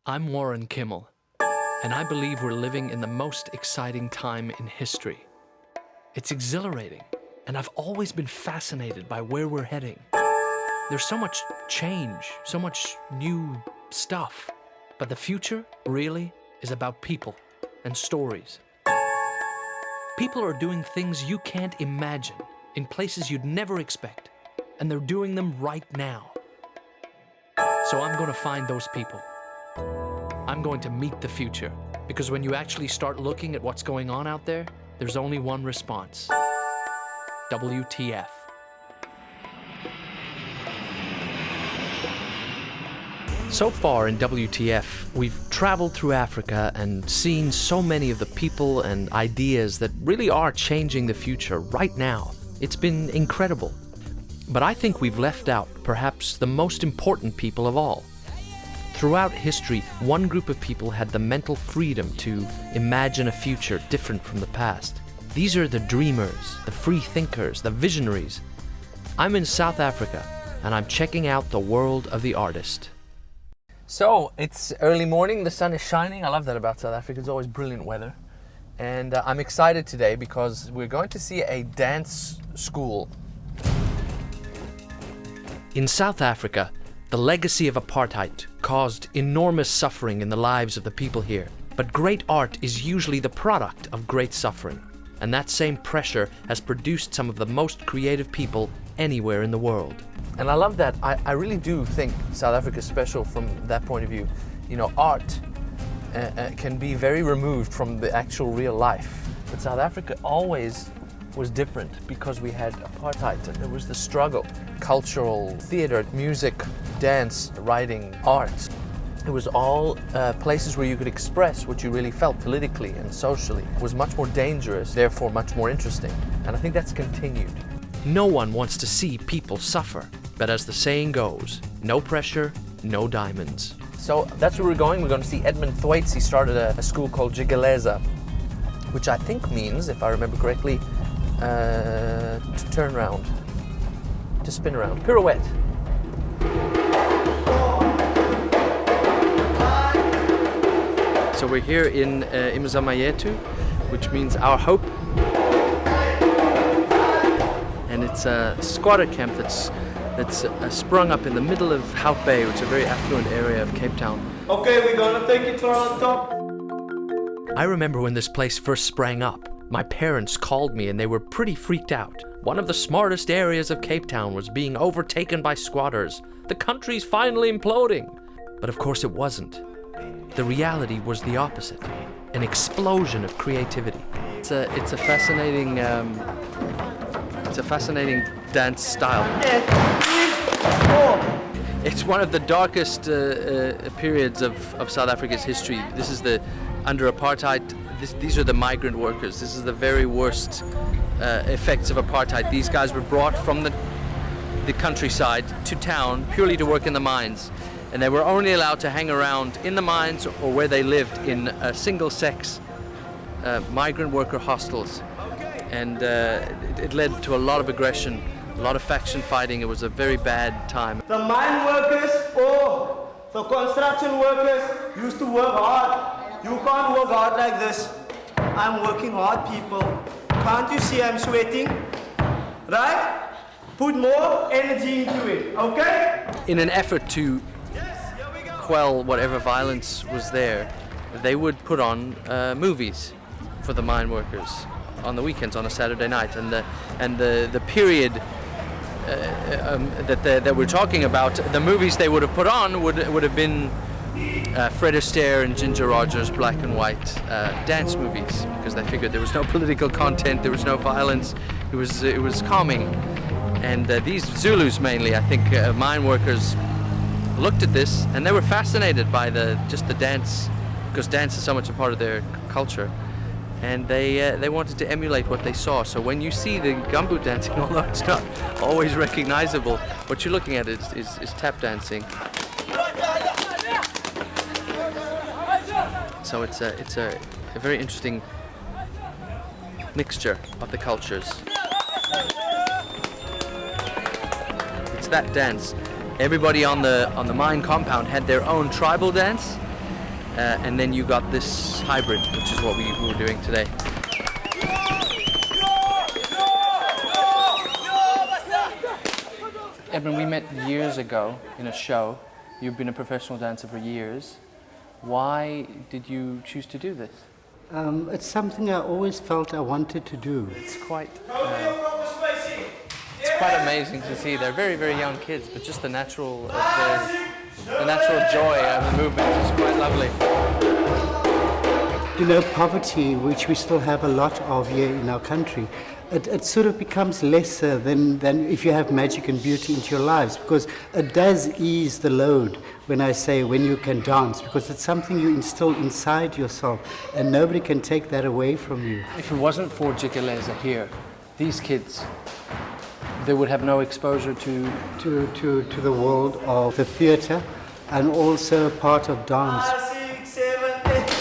I'm Warren Kimmel, and I believe we're living in the most exciting time in history. It's exhilarating, and I've always been fascinated by where we're heading. There's so much change, so much new stuff, but the future really is about people and stories. People are doing things you can't imagine in places you'd never expect, and they're doing them right now. So I'm going to find those people. I'm going to meet the future, because when you actually start looking at what's going on out there, there's only one response: WTF. So far in WTF, we've traveled through Africa and seen so many of the people and ideas that really are changing the future right now. It's been incredible. But I think we've left out perhaps the most important people of all. Throughout history, one group of people had the mental freedom to imagine a future different from the past. These are the dreamers, the free thinkers, the visionaries. I'm in South Africa, and I'm checking out the world of the artist. So, it's early morning, the sun is shining. I love that about South Africa, it's always brilliant weather. And I'm excited today because we're going to see a dance school. In South Africa, the legacy of apartheid caused enormous suffering in the lives of the people here. But great art is usually the product of great suffering. And that same pressure has produced some of the most creative people anywhere in the world. And I love that. I really do think South Africa is special from that point of view. You know, art can be very removed from the actual real life. But South Africa always was different because we had apartheid and there was the struggle. Cultural, theater, music, dance, writing, art. It was all places where you could express what you really felt politically and socially. It was much more dangerous, therefore much more interesting. And I think that's continued. No one wants to see people suffer. But as the saying goes, no pressure, no diamonds. So that's where we're going. We're going to see Edmund Thwaites. He started a school called Jigeleza, which I think means, if I remember correctly, to turn around, to spin around, pirouette. So we're here in Imizama Yethu, which means our hope. And it's a squatter camp that's sprung up in the middle of Hout Bay, which is a very affluent area of Cape Town. Okay, we're gonna take it from the top. I remember when this place first sprang up. My parents called me and they were pretty freaked out. One of the smartest areas of Cape Town was being overtaken by squatters. The country's finally imploding. But of course it wasn't. The reality was the opposite. An explosion of creativity. It's a fascinating dance style. It's one of the darkest periods of South Africa's history. This is under apartheid. These are the migrant workers. This is the very worst effects of apartheid. These guys were brought from the countryside to town purely to work in the mines. And they were only allowed to hang around in the mines or where they lived in single-sex migrant worker hostels. And it led to a lot of aggression, a lot of faction fighting. It was a very bad time. The mine workers or the construction workers used to work hard. You can't work hard like this. I'm working hard, people. Can't you see I'm sweating? Right? Put more energy into it, okay? In an effort to quell whatever violence was there, they would put on movies for the mine workers on the weekends, on a Saturday night, and the period that we're talking about, the movies they would have put on would have been Fred Astaire and Ginger Rogers' black and white dance movies, because they figured there was no political content, there was no violence, it was calming. And these Zulus mainly, I think, mine workers looked at this and they were fascinated by just the dance, because dance is so much a part of their culture. And they wanted to emulate what they saw. So when you see the gumboot dancing, although it's not always recognizable, what you're looking at is tap dancing. So it's a very interesting mixture of the cultures. It's that dance. Everybody on the mine compound had their own tribal dance, and then you got this hybrid, which is what we were doing today. Edmund, we met years ago in a show. You've been a professional dancer for years. Why did you choose to do this? It's something I always felt I wanted to do. It's quite amazing to see. They're very, very young kids, but just the natural joy of the movement is quite lovely. You know, poverty, which we still have a lot of here in our country, it sort of becomes lesser than if you have magic and beauty into your lives, because it does ease the load when you can dance, because it's something you instill inside yourself and nobody can take that away from you. If it wasn't for Jikeleza here, these kids, they would have no exposure to the world of the theatre and also part of dance. 6, 7, 8.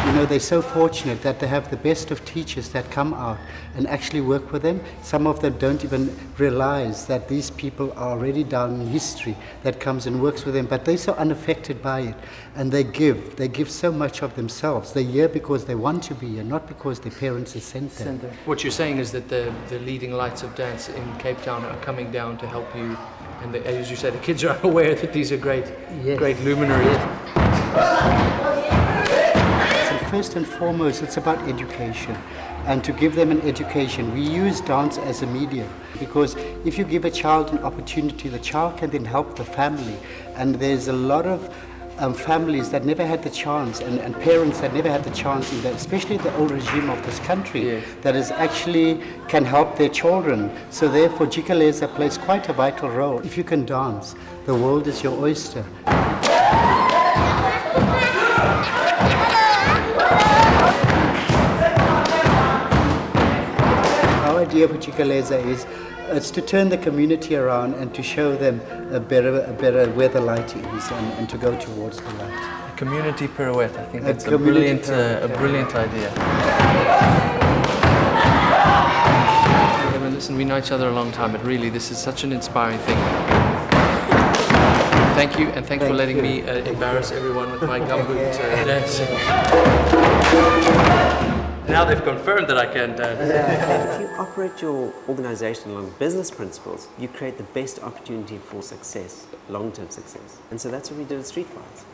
You know, they're so fortunate that they have the best of teachers that come out and actually work with them. Some of them don't even realize that these people are already down in history that comes and works with them, but they're so unaffected by it, and they give so much of themselves. They're here because they want to be here, not because their parents have sent them. What you're saying is that the leading lights of dance in Cape Town are coming down to help you, and as you said, the kids are aware that these are great luminaries. First and foremost, it's about education, and to give them an education. We use dance as a medium, because if you give a child an opportunity, the child can then help the family. And there's a lot of families that never had the chance, and parents that never had the chance, especially the old regime of this country, that is actually can help their children. So therefore, Jikeleza plays quite a vital role. If you can dance, the world is your oyster. Our idea for Jikeleza is it's to turn the community around and to show them a better where the light is, and to go towards the light. A community pirouette, I think that's a brilliant idea. Listen, we know each other a long time, but really this is such an inspiring thing. Thank you, and thanks for letting me embarrass everyone with my gumboot dancing. Now they've confirmed that I can dance. If you operate your organization along business principles, you create the best opportunity for success, long-term success. And so that's what we did at Streetwise.